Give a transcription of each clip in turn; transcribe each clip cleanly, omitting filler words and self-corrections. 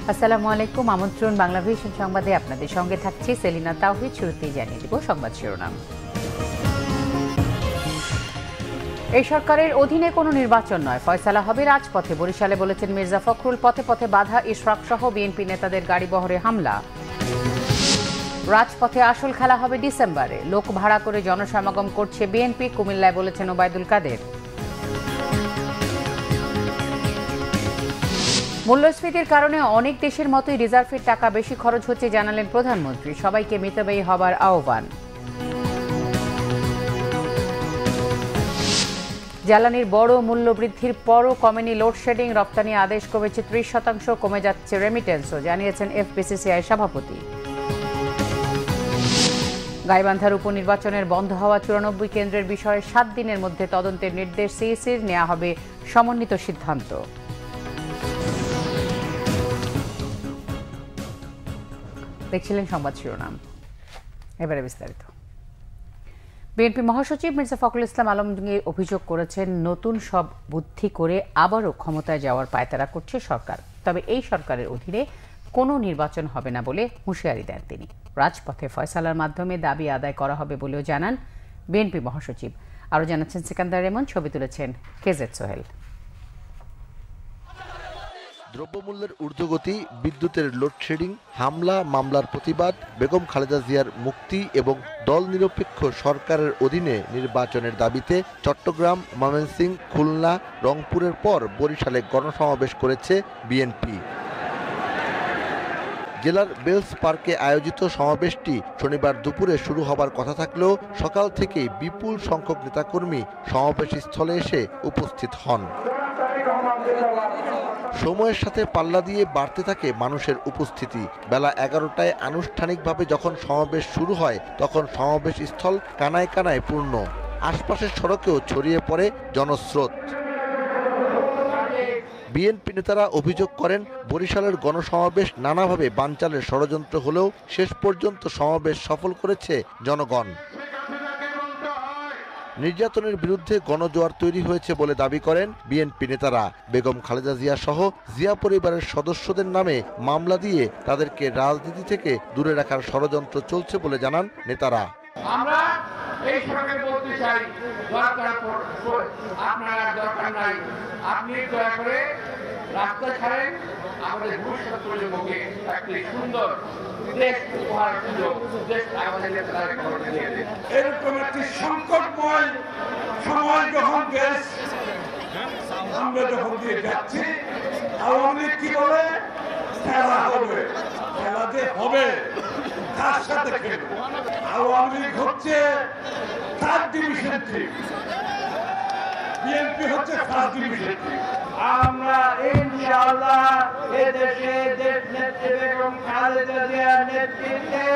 আসসালামু আলাইকুম। আমন্ত্রণ বাংলা ভিশন সংবাদে আপনাদের সঙ্গে থাকছি সেলিনা তাওহিদ। শুরুতেই জানিয়ে দেব সংবাদ শিরোনাম। এই সরকারের অধীনে কোনো নির্বাচন নয়, ফয়সালা হবে রাজপথে, বরিশালে বলেছেন মির্জা ফখরুল। পথে পথে বাধা, ইশরাক সহ বিএনপি নেতাদের গাড়িবহরে হামলা। রাজপথে আসল খেলা হবে ডিসেম্বরে, লোক ভাড়া করে জনসমাগম করছে বিএনপি, কুমিল্লায় বলেছেন ওবায়দুল কাদের। মূল্যস্ফীতির কারণে অনেক দেশের মতোই রিজার্ভের টাকা বেশি খরচ হচ্ছে জানালেন প্রধানমন্ত্রী। সবাইকে মিতব্যয়ী হবার আহ্বান। জ্বালানির বড় মূল্য বৃদ্ধির পরও কমেনি লোডশেডিং, রপ্তানি আদেশ কমেছে 30%, কমে যাচ্ছে রেমিটেন্সও, জানিয়েছেন এফবিসিসিআই সভাপতি। গাইবান্ধার উপনির্বাচনের বন্ধ হওয়া 94 কেন্দ্রের বিষয়ে 7 দিনের মধ্যে তদন্তের নির্দেশ সিইসির, নেওয়া হবে সমন্বিত সিদ্ধান্ত। দেখছিলেন সংবাদ শিরোনাম, এবারে বিস্তারিত। বিএনপি মহাসচিব মির্জা ফখরুল ইসলাম আলমগীর অভিযোগ করেছেন, নতুন সব বুদ্ধি করে আবারও ক্ষমতায় যাওয়ার পায়তারা করছে সরকার। তবে এই সরকারের অধীনে কোনো নির্বাচন হবে না বলে হুঁশিয়ারি দেন তিনি। রাজপথে ফয়সালার মাধ্যমে দাবি আদায় করা হবে বলেও জানান বিএনপি মহাসচিব। আরও জানাচ্ছেন সিকান্দার রেমন, ছবি তুলেছেন কেজেড সোহেল। দ্রব্যমূল্যের ঊর্ধ্বগতি, বিদ্যুতের লোডশেডিং, হামলা মামলার প্রতিবাদ, বেগম খালেদা জিয়ার মুক্তি এবং দল নিরপেক্ষ সরকারের অধীনে নির্বাচনের দাবিতে চট্টগ্রাম, ময়মনসিংহ, খুলনা, রংপুরের পর বরিশালে গণসমাবেশ করেছে বিএনপি। জেলার বেলস পার্কে আয়োজিত সমাবেশটি শনিবার দুপুরে শুরু হবার কথা থাকলেও সকাল থেকেই বিপুল সংখ্যক নেতাকর্মী সমাবেশ স্থলে এসে উপস্থিত হন। সময়ের সাথে পাল্লা দিয়ে বাড়তে থাকে মানুষের উপস্থিতি। বেলা 11টায় আনুষ্ঠানিকভাবে যখন সমাবেশ শুরু হয়, তখন সমাবেশ স্থল কানায় কানায় পূর্ণ। আশপাশের সড়কেও ছড়িয়ে পড়ে জনস্রোত। বিএনপি নেতারা অভিযোগ করেন, বরিশালের গণসমাবেশ নানাভাবে বানচালের ষড়যন্ত্র হলেও শেষ পর্যন্ত সমাবেশ সফল করেছে জনগণ। নির্যাতনের বিরুদ্ধে গণজোয়ার তৈরি হয়েছে বলে দাবি করেন বিএনপি নেতারা। বেগম খালেদা জিয়া সহ জিয়া পরিবারের সদস্যদের নামে মামলা দিয়ে তাদেরকে রাজনীতি থেকে দূরে রাখার ষড়যন্ত্র চলছে বলে জানান নেতারা। আমরা এই সঙ্গে বলতে চাই, আপনার দরকার নাই, আপনি দয়া করে রাস্তা ছাড়েন, আমাদের ভবিষ্যৎ প্রজন্মকে একটি সুন্দর দেশ উপহার সুযোগ দেশ আমাদের এরকম একটি সংকটময় সময় যখন দেশ আমরা যখন দিয়ে যাচ্ছি, আওয়ামী লীগ কি বলে খেলা হবে, খেলাতে হবে, তার সাথে খেলবে। আওয়ামী লীগ হচ্ছে থার্ড ডিভিশন টিম, বিএনপি হচ্ছে ফার্স্ট ডিভিশন টিম। আমরা ইনশাআল্লাহ এদেশে দেশ নেত্রী বেগম খালেদা জিয়ার নেতৃত্বে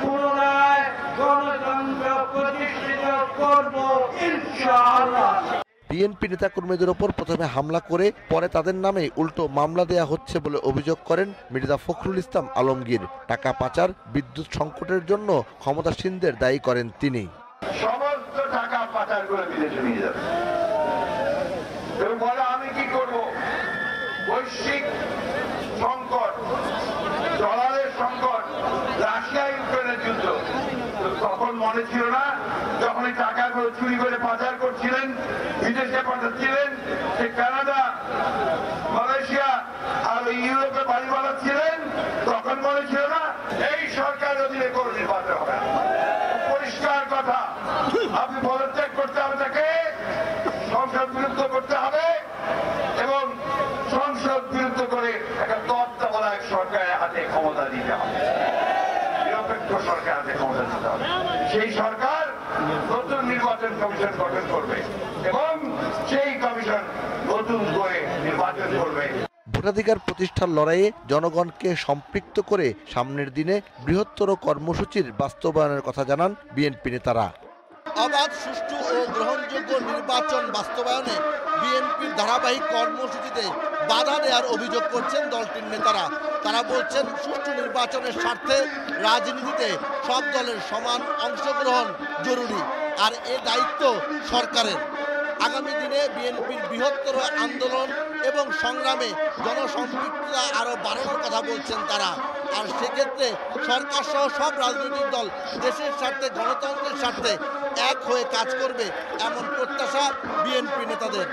পুনরায় গণতন্ত্র প্রতিষ্ঠিত করব ইনশাআল্লাহ। বিএনপি নেতাকর্মীদের ওপর প্রথমে হামলা করে পরে তাদের নামে উল্টো মামলা দেয়া হচ্ছে বলে অভিযোগ করেন মির্জা ফখরুল ইসলাম আলমগীর। টাকা পাচার, বিদ্যুৎ সংকটের জন্য ক্ষমতাসীনদের দায়ী করেন তিনি। সমস্ত টাকা পাচার করে বিদেশে নিয়ে যাবে এবং বলে আমি কি করব, বৈশ্বিক সংকট, ডলারের সংকট, রাশিয়া ইউক্রেনের যুদ্ধ। তখন মনে ছিল না যখন এই টাকাগুলো চুরি করে পাচার করছিলেন, বিদেশে পাঠাচ্ছিলেন, সে কানাডা, মালয়েশিয়া আর ইউরোপে বাড়ি বানাচ্ছিলেন, তখন মনে ছিল না এই সরকার অধীনে কোনো নির্বাচন হবে না। পরিষ্কার কথা, আপনি পদত্যাগ করতে হবে, তাকে সংসদ বিলুপ্ত করতে হবে এবং সংসদ বিলুপ্ত করে একটা তত্ত্বাবধায়ক সরকারের হাতে ক্ষমতা দিতে হবে, নিরপেক্ষ সরকার হাতে ক্ষমতা দিতে হবে। সেই সরকার নতুন নির্বাচন কমিশন গঠন করবে এবং সেই কমিশন নতুন করে নির্বাচন করবে। ভোটাধিকার প্রতিষ্ঠার লড়াইয়ে জনগণকে সম্পৃক্ত করে সামনের দিনে বৃহত্তর কর্মসূচির বাস্তবায়নের কথা জানান বিএনপি নেতারা। অবাধ, সুষ্ঠু ও গ্রহণযোগ্য নির্বাচন বাস্তবায়নে বিএনপির ধারাবাহিক কর্মসূচিতে বাধা দেওয়ার অভিযোগ করছেন দলটির নেতারা। তারা বলছেন, সুষ্ঠু নির্বাচনের স্বার্থে রাজনীতিতে সব দলের সমান অংশগ্রহণ জরুরি, আর এ দায়িত্ব সরকারের। আগামী দিনে বিএনপির বৃহত্তর আন্দোলন এবং সংগ্রামে জনসম্পৃক্ততা আরও বাড়ানোর কথা বলছেন তারা। আর সেক্ষেত্রে সরকার সহ সব রাজনৈতিক দল দেশের স্বার্থে, গণতন্ত্রের স্বার্থে এক হয়ে কাজ করবে এমন প্রত্যাশা বিএনপি নেতাদের।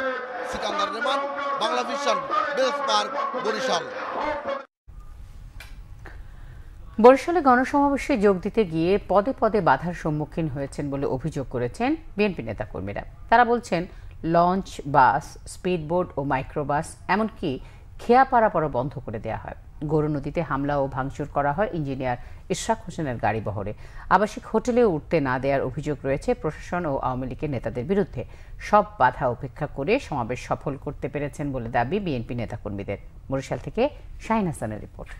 Sikandar Rahman, Bangla Vision, Bells Park, Barishal. বরিশালে গণসমাবেশে যোগ দিতে গিয়ে পদে পদে বাধার সম্মুখীন হয়েছেন বলে অভিযোগ করেছেন বিএনপি নেতাকর্মীরা। তারা বলছেন লঞ্চ, বাস, স্পিডবোট ও মাইক্রোবাস এমনকি খেয়া পারাপারও বন্ধ করে দেওয়া হয়। গরু নদীতে হামলা ও ভাঙচুর করা হয় ইঞ্জিনিয়ার ইশরাক হোসেনের গাড়ি বহরে। আবাসিক হোটেলেও উঠতে না দেওয়ার অভিযোগ রয়েছে প্রশাসন ও আওয়ামী লীগের নেতাদের বিরুদ্ধে। সব বাধা উপেক্ষা করে সমাবেশ সফল করতে পেরেছেন বলে দাবি বিএনপি নেতাকর্মীদের। বরিশাল থেকে শাহিন হাসানের রিপোর্ট।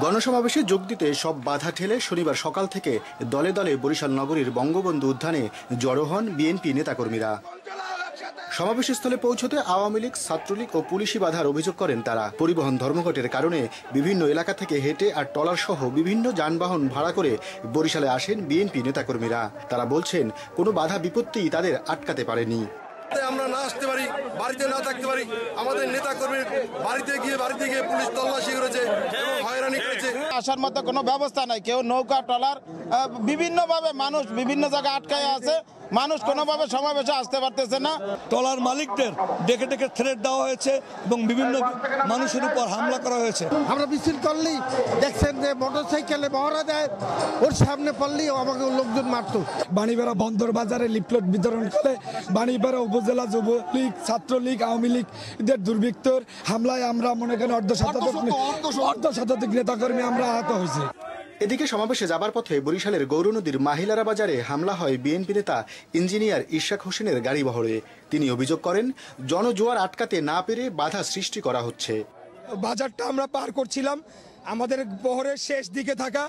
গণসমাবেশে যোগ দিতে সব বাধা ঠেলে শনিবার সকাল থেকে দলে দলে বরিশাল নগরীর বঙ্গবন্ধু উদ্যানে জড়ো হন বিএনপি নেতাকর্মীরা। সমাবেশস্থলে পৌঁছতে আওয়ামী লীগ, ছাত্রলীগ ও পুলিশি বাধার অভিযোগ করেন তারা। পরিবহন ধর্মঘটের কারণে বিভিন্ন এলাকা থেকে হেঁটে আর ট্রলার সহ বিভিন্ন যানবাহন ভাড়া করে বরিশালে আসেন বিএনপি নেতাকর্মীরা। তারা বলছেন কোনো বাধা বিপত্তি তাদের আটকাতে পারেনি। আমরা না আসতে পারি, বাড়িতে না থাকতে পারি, আমাদের নেতা কর্মীর বাড়িতে গিয়ে পুলিশ তল্লাশি করেছে এবং হয়রানি করেছে। আসার মতো কোনো ব্যবস্থা নাই। কেউ নৌকা, ট্রলার বিভিন্নভাবে মানুষ বিভিন্ন জায়গায় আটকায় আছে। মানুষ কোনোভাবে সমাবেশে আসতে পারতেছে না। ট্রলার মালিকদের ডেকে ডেকে থ্রেট দেওয়া হয়েছে এবং বিভিন্ন মানুষের উপর হামলা করা হয়েছে। আমরা মিছিল করলেই দেখছেন যে মোটরসাইকেলে মহড়া দেয়, ওর সামনে পড়লেই আমাকে লোকজন মারতো। বাণীবেড়া বন্দর বাজারে লিফলেট বিতরণ করে বাণীবেড়া উপজেলা যুবলীগ, ছাত্রলীগ, আওয়ামী লীগদের দুর্বৃত্তর হামলায় আমরা মনে করেন অর্ধশতাধিক নেতাকর্মী আমরা আহত হয়েছি। এদিকে সমাবেশে যাবার পথে বরিশালের গৌরনদীর মাহিলারা বাজারে হামলা হয় বিএনপি নেতা ইঞ্জিনিয়ার ইশরাক হোসেনের গাড়ি বহরে। তিনি অভিযোগ করেন জনজোয়ার আটকাতে না পেরে বাধা সৃষ্টি করা হচ্ছে। বাজারটা আমরা পার করছিলাম, আমাদের বহরের শেষ দিকে থাকা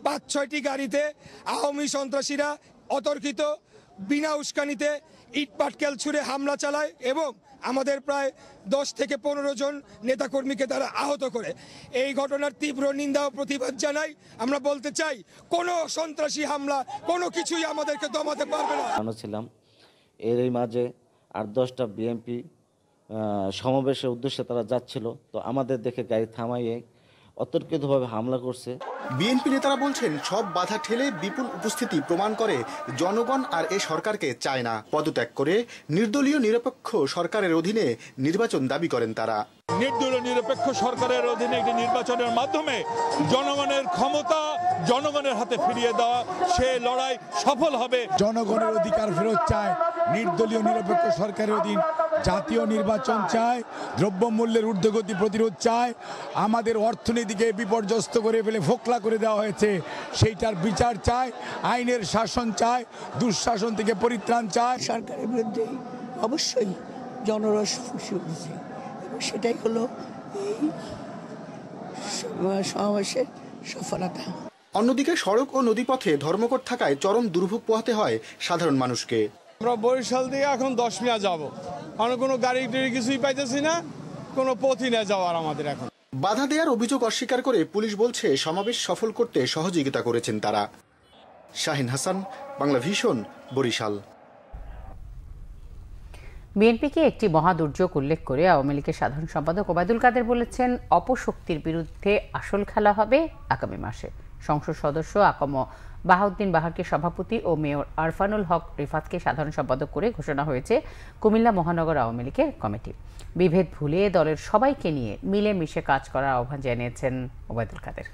৫-৬টি গাড়িতে আওয়ামী সন্ত্রাসীরা অতর্কিত বিনা উস্কানিতে ইট পাটকেল ছুড়ে হামলা চালায় এবং আমাদের প্রায় 10 থেকে 15 জন নেতাকর্মীকে তারা আহত করে। এই ঘটনার তীব্র নিন্দা ও প্রতিবাদ জানাই। আমরা বলতে চাই কোনো সন্ত্রাসী হামলা কোনো কিছুই আমাদেরকে দমাতে পারবে না। ছিলাম এরই মাঝে 8-10টা বিএনপি সমাবেশের উদ্দেশ্যে তারা যাচ্ছিল, তো আমাদের দেখে গাড়ি থামাইয়ে অতর্কিতভাবে হামলা করছে। বিএনপি নেতারা বলছেন সব বাধা ঠেলে বিপুল উপস্থিতি প্রমাণ করে জনগণ আর এ সরকারকে চায় না। পদত্যাগ করে নির্দলীয় নিরপেক্ষ সরকারের অধীনে নির্বাচন দাবি করেন তারা। নির্দলীয় নিরপেক্ষ সরকারের অধীনে একটি নির্বাচনের মাধ্যমে জনগণের ক্ষমতা জনগণের হাতে ফিরিয়ে দেওয়া, সে লড়াই সফল হবে। জনগণের অধিকার ফেরত চায়, নির্দলীয় নিরপেক্ষ সরকারের অধীন জাতীয় নির্বাচন চায়, দ্রব্যমূল্যের ঊর্ধ্বগতি প্রতিরোধ চায়, আমাদের অর্থনীতিকে বিপর্যস্ত করে ফেলে ফোকলা করে দেওয়া হয়েছে সেইটার বিচার চায়, আইনের শাসন চায়, দুঃশাসন থেকে পরিত্রাণ চায়। সরকারের বিরুদ্ধে অবশ্যই জনরস ফুসে উঠেছে এবং সেটাই হলো এই সমাবেশের সফলতা। অন্যদিকে সড়ক ও নদীপথে ধর্মঘট থাকায় চরম দুর্ভোগ পোহাতে হয় সাধারণ মানুষকে। আমরা বরিশাল দিয়ে এখন 10 মিয়া যাব, কারণ কোনো গাড়ি টাড়ি কিছুই পাইতেছি না, কোনো পথই না যাওয়ার আমাদের এখন। বাধা দেওয়ার অভিযোগ অস্বীকার করে পুলিশ বলছে সমাবেশ সফল করতে সহযোগিতা করেছেন তারা। শাহিন হাসান, বাংলা ভিশন, বরিশাল। বিএনপিকে একটি মহাদুর্যোগ উল্লেখ করে আওয়ামী লীগের সাধারণ সম্পাদক ওবায়দুল কাদের বলেছেন অপশক্তির বিরুদ্ধে আসল খেলা হবে আগামী মাসে। সংসদ সদস্য আকম বাহাউদ্দিন বাহারকে সভাপতি ও মেয়র আরফানুল হক রিফাতকে সাধারণ সম্পাদক করে ঘোষণা হয়েছে কুমিল্লা মহানগর আওয়ামী লীগের কমিটি। বিভেদ ভুলে দলের সবাইকে নিয়ে মিলেমিশে কাজ করার আহ্বান জানিয়েছেন ওবায়দুল কাদের।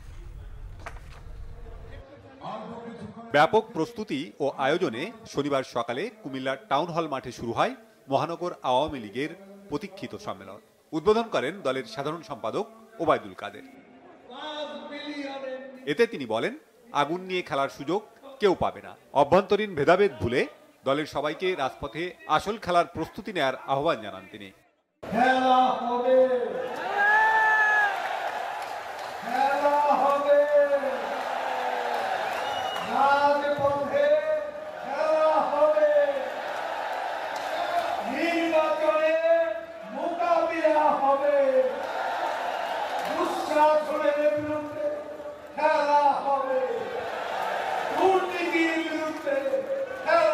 ব্যাপক প্রস্তুতি ও আয়োজনে শনিবার সকালে কুমিল্লার টাউন হল মাঠে শুরু হয় মহানগর আওয়ামী লীগের প্রতীক্ষিত সম্মেলন। উদ্বোধন করেন দলের সাধারণ সম্পাদক ওবায়দুল কাদের। এতে তিনি বলেন, আগুন নিয়ে খেলার সুযোগ কেউ পাবে না। অভ্যন্তরীণ ভেদাভেদ ভুলে দলের সবাইকে রাজপথে আসল খেলার প্রস্তুতি নেয়ার আহ্বান জানান তিনি। খেলা হবে, দুর্নীতির বিরুদ্ধে খেলা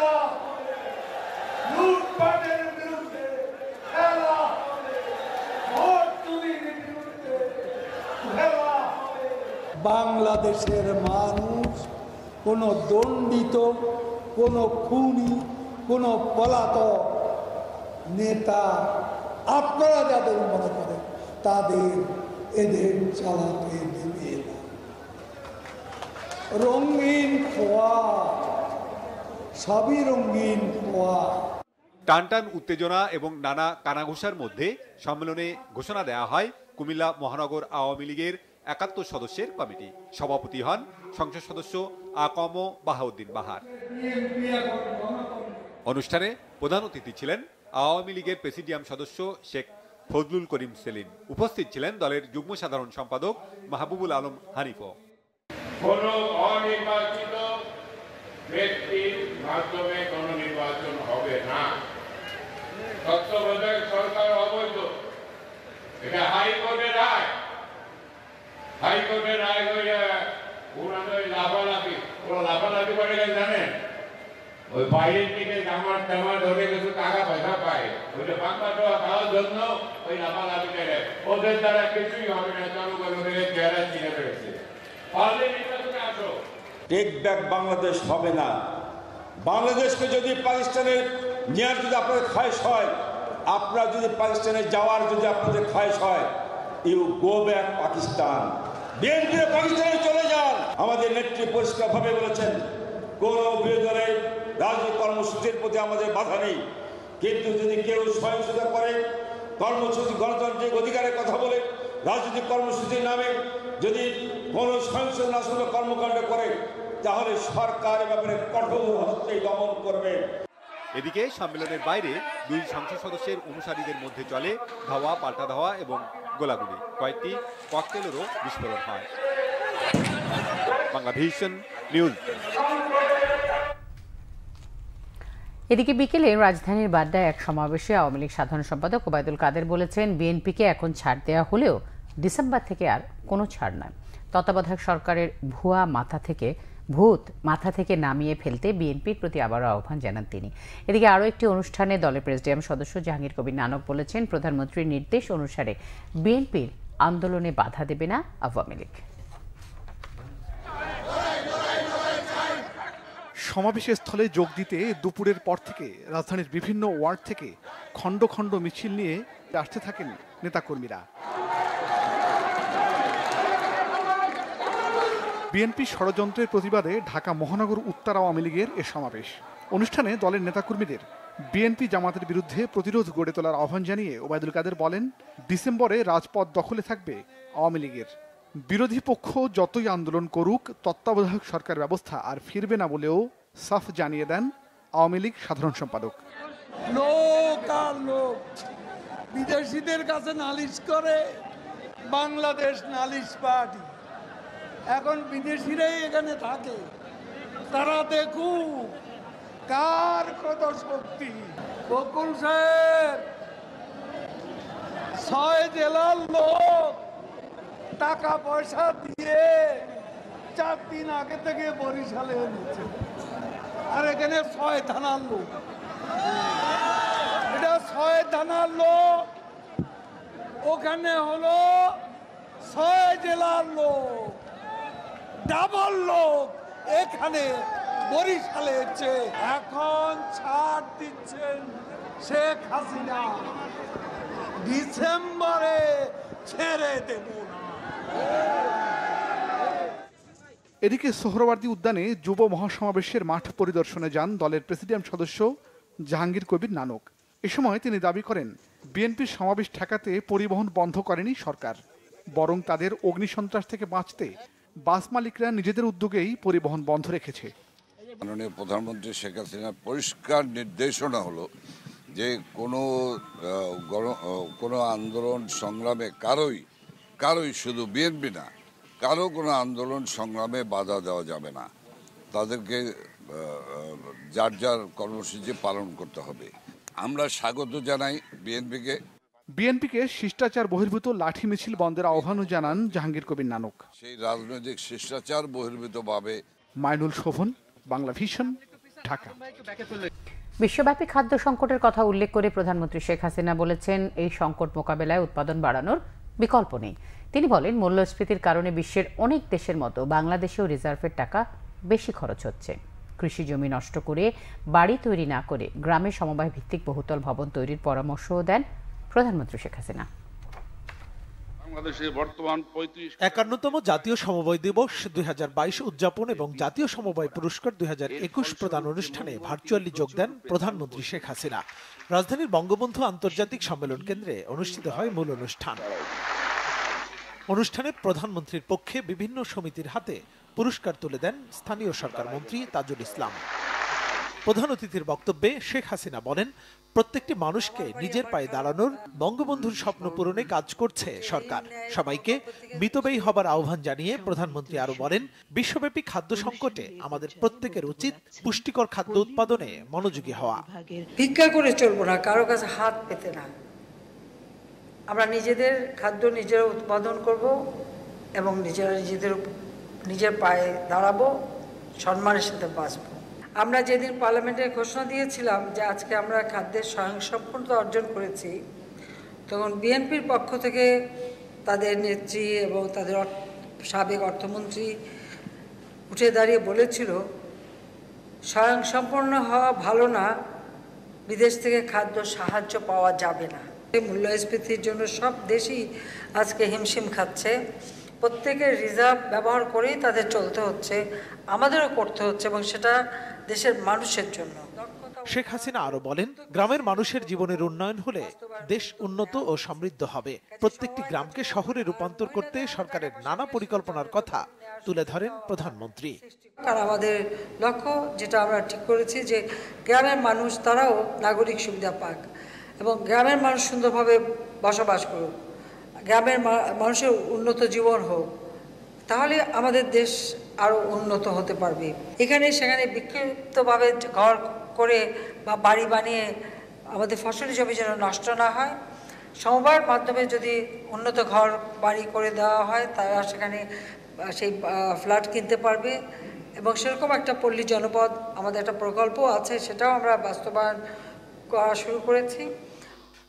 বাংলাদেশের মানুষ কোনো দণ্ডিত, কোনো খুনি, কোনো পলাতক নেতা আপনারা যাদের মনে করেন তাদের এদের চালাতে দেবে না। রঙিন খোয়া, সবই রঙিন খোয়া। টানটান উত্তেজনা এবং নানা কানাঘুষার মধ্যে সম্মেলনে ঘোষণা দেওয়া হয় কুমিল্লা মহানগর আওয়ামী লীগের ৭১ সদস্যের কমিটি। সভাপতি হন সংসদ সদস্য আকম বাহাউদ্দিন বাহার। অনুষ্ঠানে প্রধান অতিথি ছিলেন আওয়ামী লীগের প্রেসিডিয়াম সদস্য শেখ ফজলুল করিম সেলিম। উপস্থিত ছিলেন দলের যুগ্ম সাধারণ সম্পাদক মাহবুবুল আলম হানিফও। কোন অনির্বাচিত ব্যক্তির মাধ্যমে কোন নির্বাচন হবে না। তত্ত্বাবধায়ক সরকার অবৈধ, এটা হাইকোর্টের রায়। হাইকোর্টের রায় হইয়া ওনাদের লাফালাফি, ওরা লাফালাফি করে গেলে জানেন, ওই বাইরের দিকে জামার টামা ধরে কিছু টাকা পয়সা পায়, ওইটা বাংলা টাকা খাওয়ার জন্য ওই লাফালাফি করে। ওদের দ্বারা কিছুই হবে না, জনগণের চেহারা চিনে ফেলেছে। টেক ব্যাক বাংলাদেশ হবে না। বাংলাদেশকে যদি পাকিস্তানের নেওয়ার যদি আপনাদের খায়েশ হয়, আপনারা যদি পাকিস্তানে যাওয়ার যদি আপনাদের খায়েশ হয়, you go back Pakistan. BNP পাকিস্তানে চলে যান। আমাদের নেত্রী পরিষ্কারভাবে বলেছেন কোন বিরোধী দলের রাজনৈতিক কর্মসূচির প্রতি আমাদের বাধা নেই, কিন্তু যদি কেউ সহিংসতা করে, কর্মসূচি গণতান্ত্রিক অধিকারের কথা বলে রাজনৈতিক কর্মসূচির নামে যদি কোনো সহিংসতামূলক কর্মকাণ্ড করে, তাহলে সরকার ব্যাপারে কঠোর হস্তে দমন করবে। এদিকে সম্মেলনের বাইরে দুই সংসদ সদস্যের অনুসারীদের মধ্যে চলে ধাওয়া, পাল্টা ধাওয়া এবং গোলাগুলি। কয়েকটি ককটেলেরও বিস্ফোরণ হয়। Bangla vision news. এদিকে বিকেলে রাজধানীর বাড্ডায় এক সমাবেশে আওয়ামী লীগ সাধারণ সম্পাদক ওবায়দুল কাদের বলেছেন, বিএনপিকে এখন ছাড় দেওয়া হলেও ডিসেম্বর থেকে আর কোনো ছাড় নয়। তত্ত্বাবধায়ক সরকারের ভূত মাথা থেকে নামিয়ে ফেলতে বিএনপির প্রতি আবারও আহ্বান জানান তিনি। এদিকে আরও একটি অনুষ্ঠানে দলের প্রেসিডিয়াম সদস্য জাহাঙ্গীর কবির নানক বলেছেন, প্রধানমন্ত্রীর নির্দেশ অনুসারে বিএনপির আন্দোলনে বাধা দেবে না আওয়ামী লীগ। সমাবেশের স্থলে যোগ দিতে দুপুরের পর থেকে রাজধানীর বিভিন্ন ওয়ার্ড থেকে খণ্ড খণ্ড মিছিল নিয়ে আসতে থাকেন নেতাকর্মীরা। বিএনপি ষড়যন্ত্রের প্রতিবাদে ঢাকা মহানগর উত্তর আওয়ামী লীগের এ সমাবেশ। অনুষ্ঠানে দলের নেতাকর্মীদের বিএনপি জামাতের বিরুদ্ধে প্রতিরোধ গড়ে তোলার আহ্বান জানিয়ে ওবায়দুল কাদের বলেন, ডিসেম্বরে রাজপথ দখলে থাকবে আওয়ামী লীগের। বিরোধী পক্ষ যতই আন্দোলন করুক, তত্ত্বাবধায়ক সরকার ব্যবস্থা আর ফিরবে না বলেও সাফ জানিয়ে দেন আওয়ামী লীগ সাধারণ সম্পাদক। বিদেশিদের কাছে নালিশ করে বাংলাদেশ নালিশ পার্টি, এখন বিদেশিরাই এখানে থাকে। তারা দেখুক কার কত শক্তি। বকুল সাহেব 6 জেলার লোক টাকা পয়সা দিয়ে 4 দিন আগে থেকে বরিশালে এনেছে, আর এখানে 6 থানার লোক। এটা 6 থানার লোক, ওখানে হলো 6 জেলার লোক, ডাবল লোক এখানে বরিশালে এসেছে। এখন ছাড় দিচ্ছেন শেখ হাসিনা, ডিসেম্বরে ছেড়ে দেব না। এদিকে সোহরাওয়ার্দী উদ্যানে যুব মহাসমাবেশের মাঠ পরিদর্শনে যান দলের প্রেসিডিয়াম সদস্য জাহাঙ্গীর কবির নানক। এ সময় তিনি দাবি করেন, বিএনপির সমাবেশ ঠেকাতে পরিবহন বন্ধ করেনি সরকার, বরং তাদের অগ্নিসন্ত্রাস থেকে বাঁচতে বাস মালিকরা নিজেদের উদ্যোগেই পরিবহন বন্ধ রেখেছে। মাননীয় প্রধানমন্ত্রী শেখ হাসিনার পরিষ্কার নির্দেশনা হলো যে কোনো আন্দোলন সংগ্রামে কারোই শুধু বিএনপি না, কারো কোনো আন্দোলন সংগ্রামে বাধা দেওয়া যাবে না। তাদেরকে যার যার কর্মসূচি পালন করতে হবে। আমরা স্বাগত জানাই বিএনপিকে শিষ্টাচার বহির্ভূত লাঠি মিছিল বন্ধের আহ্বানও জানান জাহাঙ্গীর কবির নানক। সেই রাজনৈতিক শিষ্টাচার বহির্ভূতভাবে। মাইনুল শোভন, বাংলা ভিশন, ঢাকা। বিশ্বব্যাপী খাদ্য সংকটের কথা উল্লেখ করে প্রধানমন্ত্রী শেখ হাসিনা বলেছেন, এই সংকট মোকাবেলায় উৎপাদন বাড়ানোর বিকল্প নেই। তিনি বলেন, মূল্যস্ফীতির কারণে বিশ্বের অনেক দেশের মতো বাংলাদেশেও রিজার্ভের টাকা বেশি খরচ হচ্ছে। কৃষি জমি নষ্ট করে বাড়ি তৈরি না করে গ্রামে সমবায় ভিত্তিক বহুতল ভবন তৈরির পরামর্শও দেন প্রধানমন্ত্রী শেখ হাসিনা। বর্তমান 51তম জাতীয় সমবায় দিবস 2022 উদযাপন এবং জাতীয় সমবায় পুরস্কার 2021 প্রদান অনুষ্ঠানে ভার্চুয়ালি যোগ দেন প্রধানমন্ত্রী শেখ হাসিনা। রাজধানীর বঙ্গবন্ধু আন্তর্জাতিক সম্মেলন কেন্দ্রে অনুষ্ঠিত হয় মূল অনুষ্ঠান। অনুষ্ঠানে প্রধানমন্ত্রীর পক্ষে বিভিন্ন সমিতির হাতে পুরস্কার তুলে দেন স্থানীয় সরকার মন্ত্রী তাজুল ইসলাম। প্রধান অতিথির বক্তব্যে শেখ হাসিনা বলেন, প্রত্যেকটি মানুষকে নিজের পায়ে দাঁড়ানোর বঙ্গবন্ধুর স্বপ্ন পূরণে কাজ করছে সরকার। সবাইকে মিতব্যয়ী হবার আহ্বান জানিয়ে প্রধানমন্ত্রী আরো বলেন, বিশ্বব্যাপী খাদ্য সংকটে আমাদের প্রত্যেকের উচিত পুষ্টিকর খাদ্য উৎপাদনে মনোযোগী হওয়া। ভিক্ষা করে চলবো না, কারো কাছে হাত পেতে না। আমরা নিজেদের খাদ্য নিজেরা উৎপাদন করব এবং নিজের পায়ে দাঁড়াবো, সম্মানের সাথে বাঁচবো। আমরা যেদিন পার্লামেন্টে ঘোষণা দিয়েছিলাম যে আজকে আমরা খাদ্যের স্বয়ংসম্পূর্ণতা অর্জন করেছি, তখন বিএনপির পক্ষ থেকে তাদের নেত্রী এবং তাদের সাবেক অর্থমন্ত্রী উঠে দাঁড়িয়ে বলেছিল, স্বয়ংসম্পূর্ণ হওয়া ভালো না, বিদেশ থেকে খাদ্য সাহায্য পাওয়া যাবে না। মূল্যস্ফীতির জন্য সব দেশই আজকে হিমশিম খাচ্ছে। প্রত্যেকের রিজার্ভ ব্যবহার করেই তাদের চলতে হচ্ছে, আমাদেরও করতে হচ্ছে, এবং সেটা দেশের মানুষের জন্য। শেখ হাসিনা আরো বলেন, গ্রামের মানুষের জীবনের উন্নয়ন হলে দেশ উন্নত ও সমৃদ্ধ হবে। প্রত্যেকটি গ্রামকে শহরে রূপান্তর করতে সরকারের নানা পরিকল্পনার কথা তুলে ধরেন প্রধানমন্ত্রী। আর আমাদের লক্ষ্য, যেটা আমরা ঠিক করেছি, যে গ্রামের মানুষ তারাও নাগরিক সুবিধা পাক এবং গ্রামের মানুষ সুন্দরভাবে বসবাস করুক, গ্রামের মানুষের উন্নত জীবন হোক, তাহলে আমাদের দেশ আরো উন্নত হতে পারবে। এখানে সেখানে বিক্ষিপ্তভাবে ঘর করে বা বাড়ি বানিয়ে আমাদের ফসলি জমি যেন নষ্ট না হয়, সমবায়ের মাধ্যমে যদি উন্নত ঘর বাড়ি করে দেওয়া হয়, তারা সেখানে সেই ফ্ল্যাট কিনতে পারবে। এবং সেরকম একটা পল্লী জনপদ আমাদের একটা প্রকল্প আছে, সেটাও আমরা বাস্তবায়ন করা শুরু করেছি।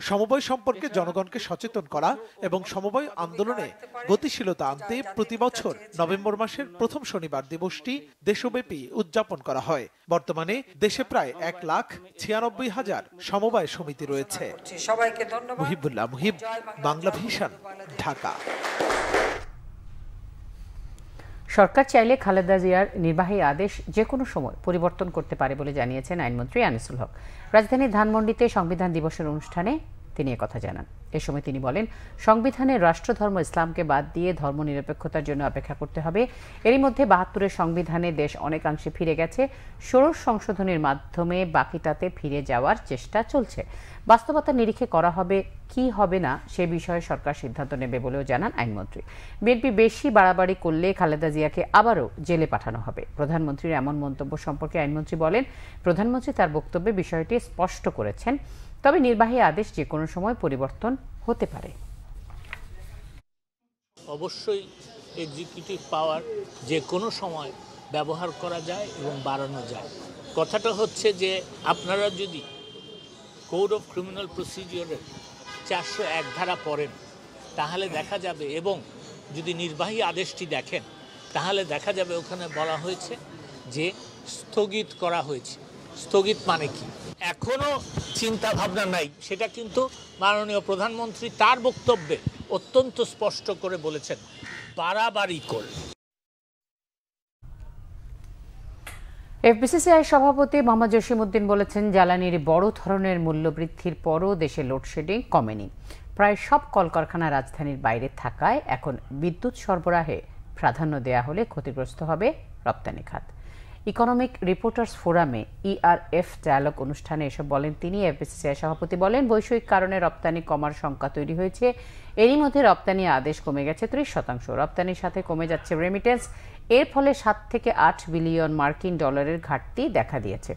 সমবায় সম্পর্কে জনগণকে সচেতন করা এবং সমবায় আন্দোলনে গতিশীলতা আনতে প্রতি বছর নভেম্বর মাসের প্রথম শনিবার দিবসটি দেশব্যাপী উদযাপন করা হয়। বর্তমানে দেশে প্রায় 1,96,000 সমবায় সমিতি রয়েছে। সবাইকে ধন্যবাদ। মুহিবুল্লাহ মুহিব, বাংলা ভিশন, ঢাকা। সরকার চাইলে খালেদা জিয়ার নির্বাহী আদেশ যে কোনো সময় পরিবর্তন করতে পারে বলে জানিয়েছেন আইনমন্ত্রী আনিসুল হক। রাজধানীর ধানমন্ডিতে সংবিধান দিবসের অনুষ্ঠানে তিনি একথা জানান। এ সময় তিনি বলেন, সংবিধানে রাষ্ট্রধর্ম ইসলামকে বাদ দিয়ে ধর্মনিরপেক্ষতার জন্য অপেক্ষা করতে হবে। এরই মধ্যে ৭২-এর সংবিধানে দেশ অনেকাংশে ফিরে গেছে। ষোড়শ সংশোধনীর মাধ্যমে বাকিটাতে ফিরে যাওয়ার চেষ্টা চলছে। বাস্তবতার নিরিখে করা হবে কি হবে না সে বিষয়ে সরকার সিদ্ধান্ত নেবে বলেও জানান আইনমন্ত্রী। বিএনপি বেশি বাড়াবাড়ি করলে খালেদা জিয়াকে আবারও জেলে পাঠানো হবে। প্রধানমন্ত্রীর এমন মন্তব্য সম্পর্কে আইনমন্ত্রী বলেন, প্রধানমন্ত্রী তার বক্তব্যে বিষয়টি স্পষ্ট করেছেন, তবে নির্বাহী আদেশ যে কোনো সময় পরিবর্তন হতে পারে। অবশ্যই এক্সিকিউটিভ পাওয়ার যে কোনো সময় ব্যবহার করা যায় এবং বাড়ানো যায়। কথাটা হচ্ছে যে আপনারা যদি কোড অফ ক্রিমিনাল প্রসিডিওরের 401 ধারা পড়েন, তাহলে দেখা যাবে, এবং যদি নির্বাহী আদেশটি দেখেন, তাহলে দেখা যাবে ওখানে বলা হয়েছে যে স্থগিত করা হয়েছে। স্থগিত মানে কি? এখনো চিন্তা ভাবনা নাই, সেটা কিন্তু মাননীয় প্রধানমন্ত্রী তার বক্তব্যে অত্যন্ত স্পষ্ট করে বলেছেন, বাড়াবাড়ি করে। এফবিসিসিআই সভাপতি মোহাম্মদ জসিমউদ্দিন বলেছেন, জ্বালানির বড় ধরনের মূল্য বৃদ্ধির পরও দেশে লোডশেডিং কমেনি। প্রায় সব কলকারখানা রাজধানীর বাইরে থাকায় এখন বিদ্যুৎ সরবরাহে প্রাধান্য দেয়া হলে ক্ষতিগ্রস্ত হবে রপ্তানি খাত। ইকোনমিক রিপোর্টার্স ফোরামে ইআরএফ ডায়ালগ অনুষ্ঠানে এসব বলেন তিনি। এফবিসিসিআই সভাপতি বলেন, বৈষয়িক কারণে রপ্তানি কমার শঙ্কা তৈরি হয়েছে। এরই মধ্যে রপ্তানি আদেশ কমে গেছে 30%। রপ্তানির সাথে কমে যাচ্ছে রেমিটেন্স। এর ফলে 7 থেকে 8 বিলিয়ন মার্কিন ডলারের ঘাটতি দেখা দিয়েছে।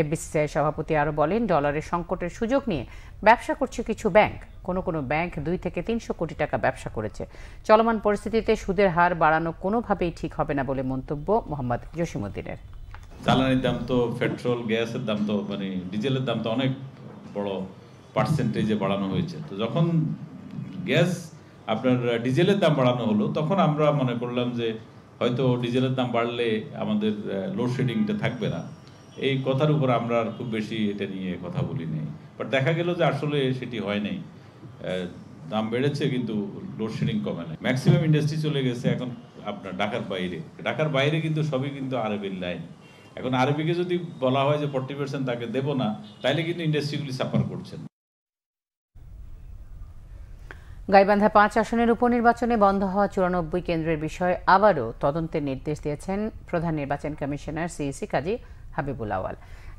এফবিসিসিআই সভাপতি আরও বলেন, ডলারের সংকটের সুযোগ নিয়ে ব্যবসা করছে কিছু ব্যাংক। কোনো ব্যাংক 2 থেকে 300 কোটি টাকা ব্যবসা করেছে। চলমান পরিস্থিতিতে সুদের হার বাড়ানো কোনোভাবেই ঠিক হবে না বলে মন্তব্য মোহাম্মদ জসিমউদ্দিনের। জ্বালানির দাম তো, পেট্রোল গ্যাসের দাম তো, ডিজেলের দাম তো অনেক বড় পার্সেন্টেজে বাড়ানো হয়েছে। তো যখন গ্যাস আপনার ডিজেলের দাম বাড়ানো হলো, তখন আমরা মনে করলাম যে হয়তো ডিজেলের দাম বাড়লে আমাদের লোডশেডিংটা থাকবে না। এই কথার উপর আমরা আর খুব বেশি এটা নিয়ে কথা বলি নাই। বাট দেখা গেল যে আসলে সেটি হয় নাই, দাম বেড়েছে কিন্তু লোডশেডিং কমে নাই। ম্যাক্সিমাম ইন্ডাস্ট্রি চলে গেছে এখন আপনার ঢাকার বাইরে। ঢাকার বাইরে কিন্তু সবই কিন্তু আরবির লাইন। এখন আরবিকে যদি বলা হয় যে 40% তাকে দেব না, তাইলে কিন্তু ইন্ডাস্ট্রিগুলি সাফার করছেন। গাইবান্ধা 5 আসনের উপনির্বাচনে বন্ধ হওয়া 94 কেন্দ্রের বিষয়ে আবারও তদন্তের নির্দেশ দিয়েছেন প্রধান নির্বাচন কমিশনার সিইসি কাজী হাবিবুল আওয়াল।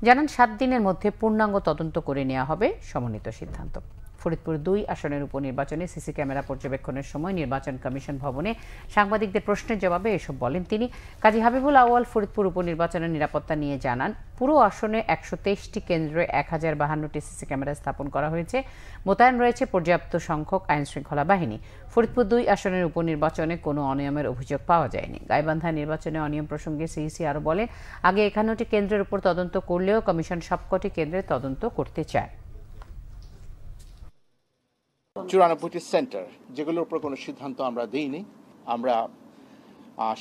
জানান 7 দিনের মধ্যে পূর্ণাঙ্গ তদন্ত করে নেওয়া হবে সমন্বিত সিদ্ধান্ত। ফরিদপুর 2 আসনের উপনির্বাচনে সিসি ক্যামেরা পর্যবেক্ষণের সময় নির্বাচন কমিশন ভবনে সাংবাদিকদের প্রশ্নের জবাবে এসব বলেন তিনি। কাজী হাবিবুল আওয়াল ফরিদপুর উপনির্বাচনের নিরাপত্তা নিয়ে জানান, পুরো আসনে 123টি কেন্দ্রে 1052টি সিসি ক্যামেরা স্থাপন করা হয়েছে। মোতায়েন রয়েছে পর্যাপ্ত সংখ্যক আইনশৃঙ্খলা বাহিনী। ফরিদপুর 2 আসনের উপনির্বাচনে কোনো অনিয়মের অভিযোগ পাওয়া যায়নি। গাইবান্ধা নির্বাচনে অনিয়ম প্রসঙ্গে সিইসি আরও বলেন, আগে 51টি কেন্দ্রের উপর তদন্ত করলেও কমিশন সবকটি কেন্দ্রে তদন্ত করতে চায়। 94টি সেন্টার যেগুলোর উপর কোনো সিদ্ধান্ত আমরা দিইনি, আমরা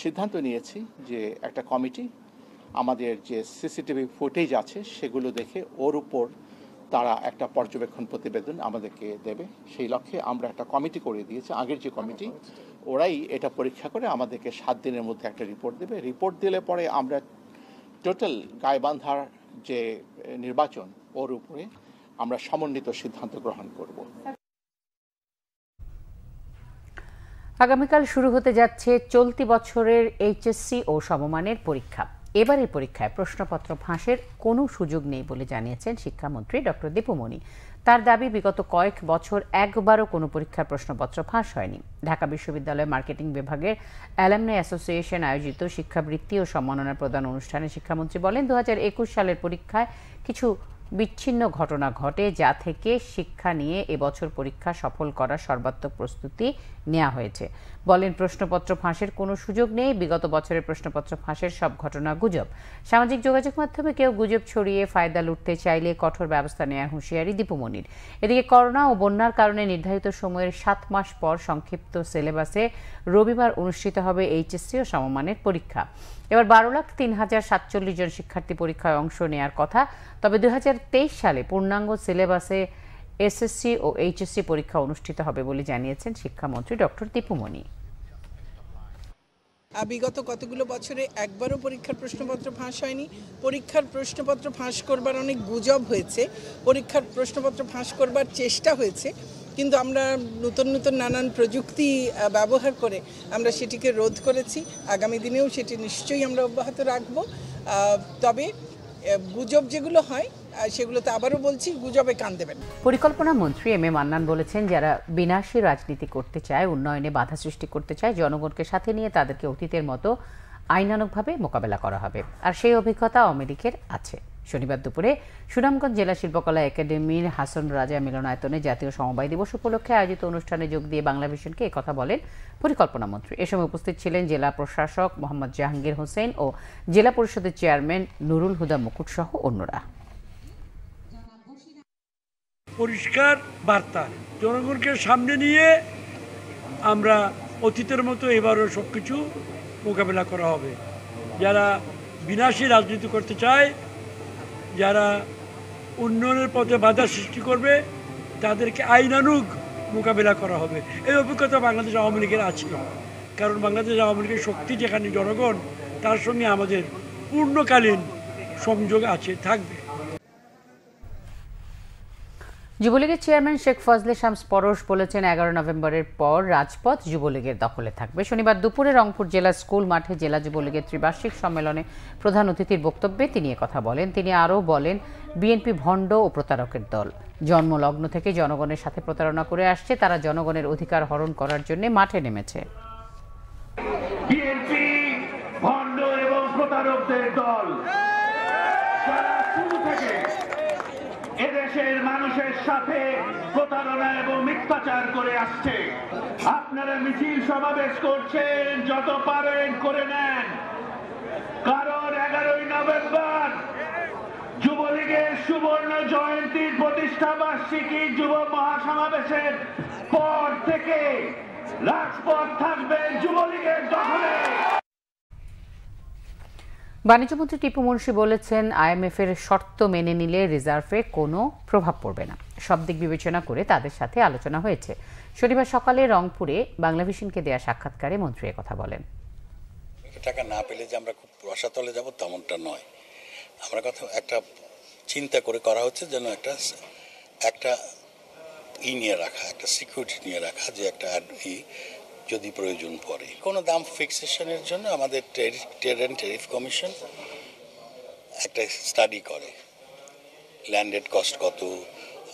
সিদ্ধান্ত নিয়েছি যে একটা কমিটি আমাদের যে সিসিটিভি ফুটেজ আছে সেগুলো দেখে ওর উপর তারা একটা পর্যবেক্ষণ প্রতিবেদন আমাদেরকে দেবে। সেই লক্ষ্যে আমরা একটা কমিটি করে দিয়েছি। আগের যে কমিটি ওরাই এটা পরীক্ষা করে আমাদেরকে 7 দিনের মধ্যে একটা রিপোর্ট দেবে। রিপোর্ট দিলে পরে আমরা টোটাল গাইবান্ধার যে নির্বাচন ওর উপরে আমরা সমন্বিত সিদ্ধান্ত গ্রহণ করব। আগামীকাল শুরু হতে যাচ্ছে চলতি বছরের এইচএসসি ও সমমানের পরীক্ষা। এবারের পরীক্ষায় প্রশ্নপত্র ফাঁসের কোনো সুযোগ নেই বলে জানিয়েছেন শিক্ষামন্ত্রী ডক্টর দীপু মনি। তার দাবি, বিগত কয়েক বছর একবারও কোনো পরীক্ষার প্রশ্নপত্র ফাঁস হয়নি। ঢাকা বিশ্ববিদ্যালয় মার্কেটিং বিভাগের অ্যালামনাই অ্যাসোসিয়েশন আয়োজিত শিক্ষাবৃত্তি ও সম্মাননা প্রদান অনুষ্ঠানে শিক্ষামন্ত্রী বলেন, 2021 সালের পরীক্ষায় কিছু বিচ্ছিন্ন ঘটনা ঘটে, যা থেকে শিক্ষা নিয়ে এবছর পরীক্ষা সফল করার সর্বাত্মক প্রস্তুতি নেওয়া হয়েছে। বলেন, প্রশ্নপত্র ফাঁসের কোনো সুযোগ নেই। বিগত বছরের প্রশ্নপত্র ফাঁসের সব ঘটনা গুজব। সামাজিক যোগাযোগ মাধ্যমে কেউ গুজব ছড়িয়ে ফায়দা লুটতে চাইলে কঠোর ব্যবস্থা নেওয়ার হুঁশিয়ারি দীপু মনির। এদিকে করোনা ও বন্যার কারণে নির্ধারিত সময়ের 7 মাস পর সংক্ষিপ্ত সিলেবাসে রবিবার অনুষ্ঠিত হবে এইচএসসি ও সমমানের পরীক্ষা। এবার 12,03,047 জন শিক্ষার্থী পরীক্ষায় অংশ নেওয়ার কথা। তবে 2023 সালে পূর্ণাঙ্গ সিলেবাসে এসএসসি ও এইচএসসি পরীক্ষা অনুষ্ঠিত হবে বলে জানিয়েছেন শিক্ষামন্ত্রী ডক্টর দীপু মনি। বিগত কতগুলো বছরে একবারও পরীক্ষার প্রশ্নপত্র ফাঁস হয়নি। পরীক্ষার প্রশ্নপত্র ফাঁস করবার অনেক গুজব হয়েছে, পরীক্ষার প্রশ্নপত্র ফাঁস করবার চেষ্টা হয়েছে, কিন্তু আমরা নতুন নতুন নানান প্রযুক্তি ব্যবহার করে আমরা সেটিকে রোধ করেছি। আগামী দিনেও সেটি নিশ্চয়ই আমরা অব্যাহত রাখব। তবে গুজব যেগুলো হয় সেগুলোতে আবারও বলছি, গুজবে কান দেবেন। পরিকল্পনা মন্ত্রী এম এ মান্নান বলেছেন, যারা বিনাশী রাজনীতি করতে চায়, উন্নয়নে বাধা সৃষ্টি করতে চায়, জনগণকে সাথে নিয়ে তাদেরকে অতীতের মতো আইনানুগভাবে মোকাবেলা করা হবে। আর সেই অভিজ্ঞতা আওয়ামী লীগের আছে। শনিবার দুপুরে সুনামগঞ্জ জেলা শিল্পকলা একাডেমির হাসন রাজা মিলনায়তনে জাতীয় সমবায় দিবস উপলক্ষে আয়োজিত অনুষ্ঠানে যোগ দিয়ে বাংলাভিশনকে একথা বলেন পরিকল্পনা মন্ত্রী। এ সময় উপস্থিত ছিলেন জেলা প্রশাসক মোহাম্মদ জাহাঙ্গীর হোসেন ও জেলা পরিষদের চেয়ারম্যান নুরুল হুদা মুকুট সহ অন্যরা। পরিষ্কার বার্তা জনগণকে সামনে নিয়ে আমরা অতীতের মতো এবারও সবকিছু মোকাবেলা করা হবে। যারা বিনাশী রাজনীতি করতে চায়, যারা উন্নয়নের পথে বাধা সৃষ্টি করবে, তাদেরকে আইনানুগ মোকাবেলা করা হবে। এই অভিজ্ঞতা বাংলাদেশ আওয়ামী লীগের আছে, কারণ বাংলাদেশ আওয়ামী লীগের শক্তি যেখানে জনগণ, তার সঙ্গে আমাদের পূর্ণকালীন সংযোগ আছে, থাকবে। যুবলীগের চেয়ারম্যান শেখ ফজলে শামস পরশ বলেছেন, 11 নভেম্বরের পর রাজপথ যুবলীগের দখলে থাকবে। শনিবার দুপুরে রংপুর জেলা স্কুল মাঠে জেলা যুবলীগের ত্রিবার্ষিক সম্মেলনে প্রধান অতিথির বক্তব্যে তিনি একথা বলেন। তিনি আরও বলেন, বিএনপি ভণ্ড ও প্রতারকের দল, জন্মলগ্ন থেকে জনগণের সাথে প্রতারণা করে আসছে। তারা জনগণের অধিকার হরণ করার জন্য মাঠে নেমেছে। বিএনপি ভণ্ড এবং প্রতারকদের দল, শুরু থেকে এদেশের মানুষের সাথে প্রতারণা এবং মিথ্যাচার করে আসছে। আপনারা মিছিল সমাবেশ করছেন, যত পারেন করে নেন, কারণ 11 নভেম্বর যুবলীগের সুবর্ণ জয়ন্তীর প্রতিষ্ঠা বার্ষিকী যুব মহাসমাবেশের পর থেকে রাজপথ থাকবে যুবলীগের দখলে। বাণিজ্যমন্ত্রী টিপু মুন্সি বলেছেন, IMF এর শর্ত মেনে নিলে রিজার্ভে কোনো প্রভাব পড়বে না। সব দিক বিবেচনা করে তাদের সাথে আলোচনা হয়েছে। শনিবার সকালে রংপুরে বাংলাভিশনকে দেয়া সাক্ষাৎকারে মন্ত্রী কথা বলেন। টাকা না পেলে যে আমরা খুব রসাতলে যাব তেমনটা নয়। আমরা কথা একটা চিন্তা করে করা হচ্ছে যেন একটা নিয়ে রাখা, একটা সিকিউরিটি নিয়ে রাখা, যে একটা যদি প্রয়োজন পড়ে কোনো দাম ফিক্সেশনের জন্য আমাদের ট্রেড অ্যান্ড ট্যারিফ কমিশন একটা স্টাডি করে, ল্যান্ডেড কস্ট কত,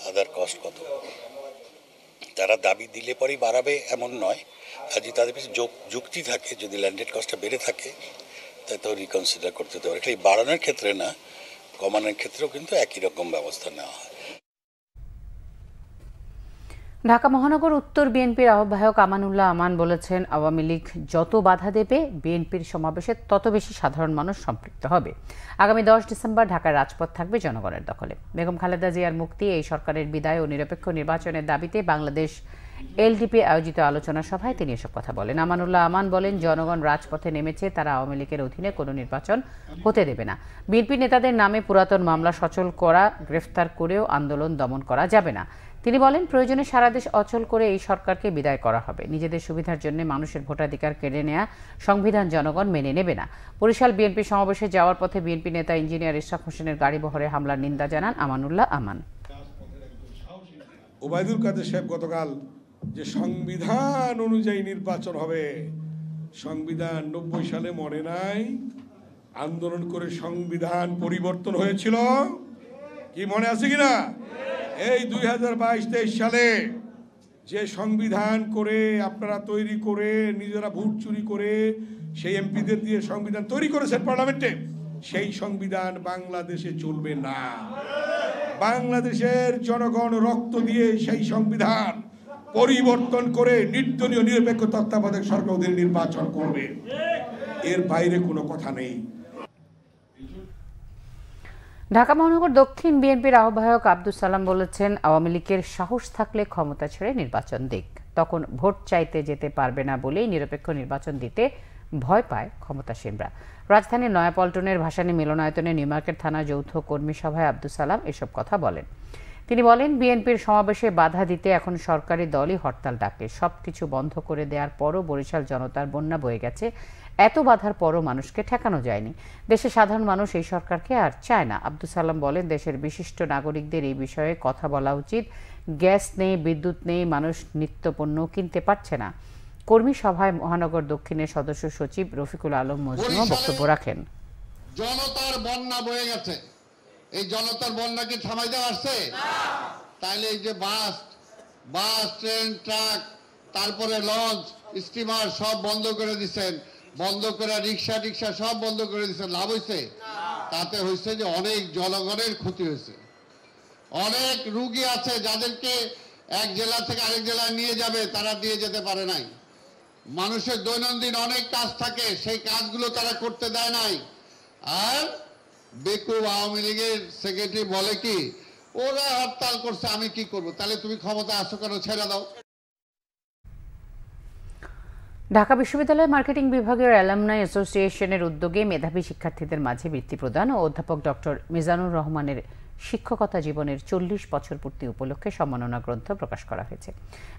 আদার কস্ট কত। তারা দাবি দিলে পরেই বাড়াবে এমন নয়, আর যদি তাদের পিছনে যুক্তি থাকে, যদি ল্যান্ডেড কস্টটা বেড়ে থাকে তাই তো রিকনসিডার করতে পারে। এই বাড়ানোর ক্ষেত্রে না, কমানোর ক্ষেত্রেও কিন্তু একই রকম ব্যবস্থা নেওয়া হয়। ঢাকা মহানগর উত্তর বিএনপির আহ্বায়ক আমানুল্লাহ আমান বলেছেন, আওয়ামী লীগ যত বাধা দেবে বিএনপির সমাবেশে তত বেশি সাধারণ মানুষ সম্পৃক্ত হবে। আগামী 10 ডিসেম্বর ঢাকার রাজপথ থাকবে জনগণের দখলে। বেগম খালেদা জিয়ার মুক্তি, এই সরকারের বিদায় ও নিরপেক্ষ নির্বাচনের দাবিতে বাংলাদেশ এলডিপি আয়োজিত আলোচনা সভায় তিনি এসব কথা বলেন। আমানুল্লাহ আমান বলেন, জনগণ রাজপথে নেমেছে, তারা আওয়ামী লীগের অধীনে কোনো নির্বাচন হতে দেবে না। বিএনপি নেতাদের নামে পুরাতন মামলা সচল করা, গ্রেফতার করেও আন্দোলন দমন করা যাবে না। তিনি বলেন, প্রয়োজনে সারা দেশ অচল করে এই সরকারকে বিদায় করা হবে। নিজেদের সুবিধার জন্য মানুষের ভোটাধিকার কেড়ে নেওয়া সংবিধান জনগণ মেনে নেবে না। বরিশাল বিএনপি সমাবেশে যাওয়ার পথে বিএনপি নেতা ইঞ্জিনিয়ার ইশরাক হোসেনের গাড়িবহরে হামলার নিন্দা জানান আমানুল্লাহ আমান। ওবায়দুল কাদের সাহেব গতকাল যে সংবিধান অনুযায়ী নির্বাচন হবে, সংবিধান 90 সালে মনে নাই, আন্দোলন করে সংবিধান পরিবর্তন হয়েছিল, কি মনে আছে কিনা? এই 2022-23 সালে যে সংবিধান করে আপনারা তৈরি করে নিজেরা ভোট চুরি করে সেই এমপিদের দিয়ে সংবিধান তৈরি করেছেন পার্লামেন্টে, সেই সংবিধান বাংলাদেশে চলবে না। বাংলাদেশের জনগণ রক্ত দিয়ে সেই সংবিধান পরিবর্তন করে নির্দলীয় নিরপেক্ষ তত্ত্বাবধায়ক সরকার অধীনে নির্বাচন করবে, এর বাইরে কোনো কথা নেই। ঢাকা মহানগর দক্ষিণ বিএনপির আহ্বায়ক আব্দুস সালাম বলেছেন, আওয়ামী লীগের সাহস থাকলে ক্ষমতা ছেড়ে নির্বাচন দিক, তখন ভোট চাইতে যেতে পারবে না বলেই নিরপেক্ষ নির্বাচন দিতে ভয় পায় ক্ষমতাসীনরা। রাজধানীর নয়াপল্টনের ভাসানী মিলনায়তনে নিউমার্কেট থানা যৌথ কর্মী সভায় আব্দুস সালাম এসব কথা বলেন। তিনি বলেন, বিএনপির সমাবেশে বাধা দিতে এখন সরকারি দলই হরতাল ডাকে। সবকিছু বন্ধ করে দেওয়ার পরও বরিশাল জনতার বন্যা বয়ে গেছে, এত বাধার পরও মানুষকে ঠেকানো যায়নি। দেশের সাধারণ মানুষ এই সরকারকে আর চায় না। আব্দুস সালাম বলেন, দেশের বিশিষ্ট নাগরিকদের এই বিষয়ে কথা বলা উচিত। গ্যাস নেই, বিদ্যুৎ নেই, মানুষ নিত্যপণ্য কিনতে পারছে না। কর্মী সভায় মহানগর দক্ষিণের সদস্য সচিব রফিকুল আলম মজনু বক্তব্য রাখেন। জনতার বন্যা বয়ে গেছে, এই জনতার বন্যা কি থামাইতে পারছে? তাইলে এই যে বাস ট্রেন ট্রাক তারপরে লঞ্চ স্টিমার সব বন্ধ করে দিচ্ছেন, বন্ধ করে রিক্সা সব বন্ধ করে দিচ্ছেন, লাভ হয়েছে? তাতে হয়েছে যে অনেক জনগণের ক্ষতি হয়েছে। অনেক রুগী আছে যাদেরকে এক জেলা থেকে আরেক জেলায় নিয়ে যাবে, তারা দিয়ে যেতে পারে নাই। মানুষের দৈনন্দিন অনেক কাজ থাকে, সেই কাজগুলো তারা করতে দেয় নাই। আর বেকুব আওয়ামী লীগের সেক্রেটারি বলে কি, ওরা হরতাল করছে, আমি কি করব? তাহলে তুমি ক্ষমতা আসো কেন, ছেড়ে দাও। ঢাকা বিশ্ববিদ্যালয় মার্কেটিং বিভাগের অ্যালামনাই অ্যাসোসিয়েশনের উদ্যোগে মেধাবী শিক্ষার্থীদের মাঝে বৃত্তি প্রদান ও অধ্যাপক ডক্টর মিজানুর রহমানের শিক্ষকতা জীবনের 40 বছর পূর্তি উপলক্ষে সম্মাননা গ্রন্থ প্রকাশ করা হয়েছে।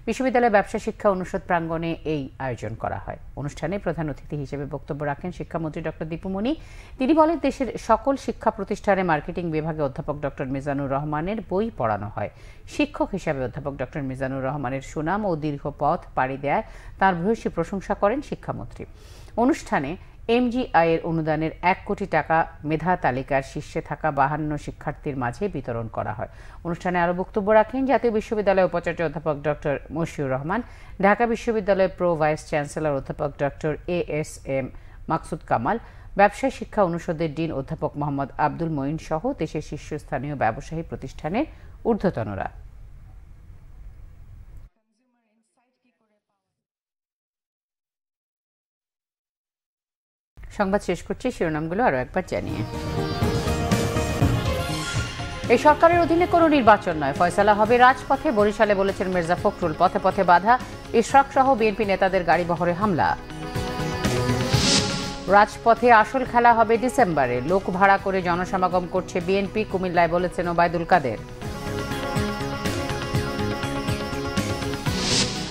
বিশ্ববিদ্যালয় ব্যবসা শিক্ষা অনুষদ প্রাঙ্গণে এই আয়োজন করা হয়। অনুষ্ঠানে প্রধান অতিথি হিসেবে বক্তব্য রাখেন শিক্ষামন্ত্রী ডক্টর দীপু মনি। তিনি বলেন, দেশের সকল শিক্ষা প্রতিষ্ঠানে মার্কেটিং বিভাগে অধ্যাপক ডক্টর মিজানুর রহমানের বই পড়ানো হয়। শিক্ষক হিসাবে অধ্যাপক ডক্টর মিজানুর রহমানের সুনাম ও দীর্ঘ পথ পাড়ি দেয় তার ভূয়সী প্রশংসা করেন শিক্ষামন্ত্রী। অনুষ্ঠানে এমজিআই এর অনুদানের 1 কোটি টাকা মেধা তালিকার শীর্ষে থাকা 52 শিক্ষার্থীর মাঝে বিতরণ করা হয়। অনুষ্ঠানে আরও বক্তব্য রাখেন জাতীয় বিশ্ববিদ্যালয়ের উপাচার্য অধ্যাপক ডক্টর মশিউর রহমান, ঢাকা বিশ্ববিদ্যালয়ের প্রো ভাইস চ্যান্সেলর অধ্যাপক ডক্টর ASM মাকসুদ কামাল, ব্যবসায় শিক্ষা অনুষদের ডিন অধ্যাপক মোহাম্মদ আব্দুল মঈন সহ দেশের শীর্ষস্থানীয় ব্যবসায়ী প্রতিষ্ঠানের ঊর্ধ্বতনরা। সংবাদ শেষ করছি, শিরোনামগুলো আরও একবার জানিয়ে। এই সরকারের অধীনে কোনো নির্বাচন নয়, ফয়সালা হবে রাজপথে। বরিশালে বলেছেন মির্জা ফখরুল। পথে পথে বাধা, ইশরাক সহ বিএনপি নেতাদের গাড়ি বহরে হামলা। রাজপথে আসল খেলা হবে ডিসেম্বরে। লোক ভাড়া করে জনসমাগম করছে বিএনপি, কুমিল্লায় বলেছেন ওবায়দুল কাদের।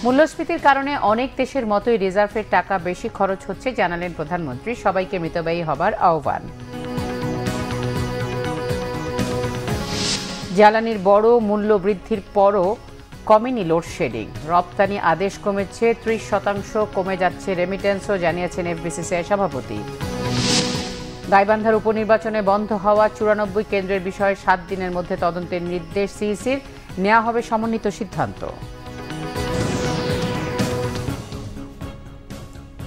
মূল্যস্ফীতির কারণে অনেক দেশের মতোই রিজার্ভের টাকা বেশি খরচ হচ্ছে, জানালেন প্রধানমন্ত্রী। সবাইকে মিতব্যয়ী হবার আহ্বান। জ্বালানির বড় মূল্য বৃদ্ধির পরও কমেনি লোডশেডিং। রপ্তানি আদেশ কমেছে, 30% কমে যাচ্ছে রেমিটেন্সও, জানিয়েছেন এফবিসিসিআই সভাপতি। গাইবান্ধার উপনির্বাচনে বন্ধ হওয়া 94 কেন্দ্রের বিষয়ে 7 দিনের মধ্যে তদন্তের নির্দেশ সিইসির। নেওয়া হবে সমন্বিত সিদ্ধান্ত।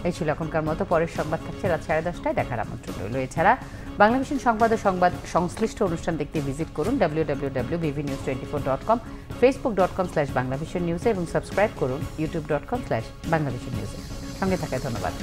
এই ছিল এখনকার মতো। পরের সংবাদ থাকছে রাত 10:30টায়। দেখার আমন্ত্রণ রইল। এছাড়া বাংলাভিশন সংবাদ ও সংবাদ সংশ্লিষ্ট অনুষ্ঠান দেখতে ভিজিট করুন www.bvnews24.com, facebook.com/banglavisionnews এবং সাবস্ক্রাইব করুন youtube.com/banglavisionnews। সঙ্গে থাকায় ধন্যবাদ।